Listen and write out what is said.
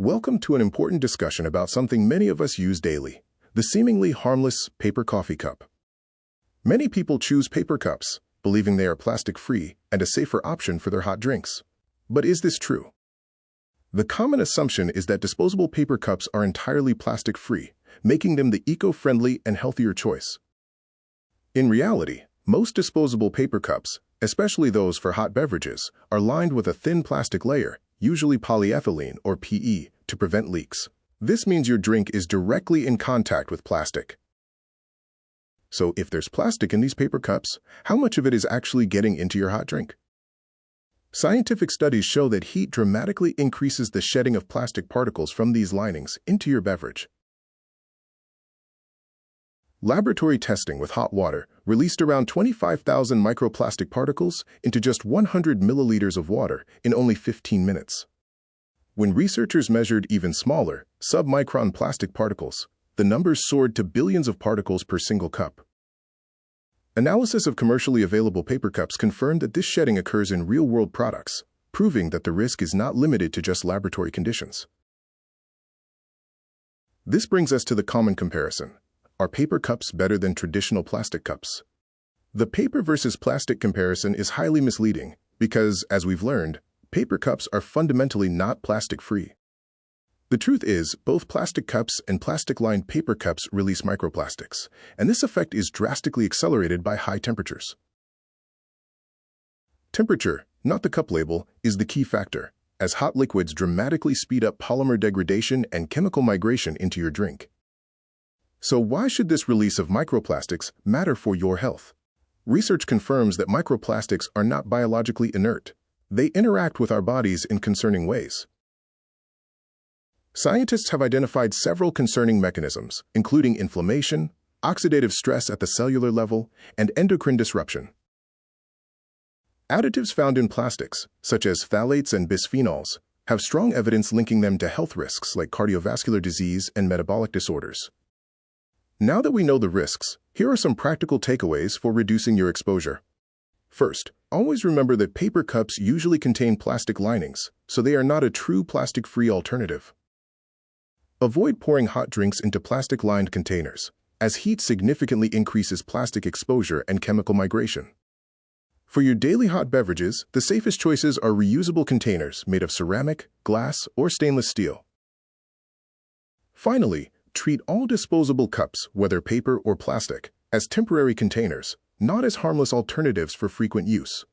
Welcome to an important discussion about something many of us use daily, the seemingly harmless paper coffee cup. Many people choose paper cups, believing they are plastic-free and a safer option for their hot drinks. But is this true? The common assumption is that disposable paper cups are entirely plastic-free, making them the eco-friendly and healthier choice. In reality, most disposable paper cups, especially those for hot beverages, are lined with a thin plastic layer, usually polyethylene or PE, to prevent leaks. This means your drink is directly in contact with plastic. So if there's plastic in these paper cups, how much of it is actually getting into your hot drink? Scientific studies show that heat dramatically increases the shedding of plastic particles from these linings into your beverage. Laboratory testing with hot water released around 25,000 microplastic particles into just 100 milliliters of water in only 15 minutes. When researchers measured even smaller, submicron plastic particles, the numbers soared to billions of particles per single cup. Analysis of commercially available paper cups confirmed that this shedding occurs in real-world products, proving that the risk is not limited to just laboratory conditions. This brings us to the common comparison. Are paper cups better than traditional plastic cups? The paper versus plastic comparison is highly misleading because, as we've learned, paper cups are fundamentally not plastic-free. The truth is, both plastic cups and plastic-lined paper cups release microplastics, and this effect is drastically accelerated by high temperatures. Temperature, not the cup label, is the key factor, as hot liquids dramatically speed up polymer degradation and chemical migration into your drink. So why should this release of microplastics matter for your health? Research confirms that microplastics are not biologically inert. They interact with our bodies in concerning ways. Scientists have identified several concerning mechanisms, including inflammation, oxidative stress at the cellular level, and endocrine disruption. Additives found in plastics, such as phthalates and bisphenols, have strong evidence linking them to health risks like cardiovascular disease and metabolic disorders. Now that we know the risks, here are some practical takeaways for reducing your exposure. First, always remember that paper cups usually contain plastic linings, so they are not a true plastic-free alternative. Avoid pouring hot drinks into plastic-lined containers, as heat significantly increases plastic exposure and chemical migration. For your daily hot beverages, the safest choices are reusable containers made of ceramic, glass, or stainless steel. Finally, treat all disposable cups, whether paper or plastic, as temporary containers, not as harmless alternatives for frequent use.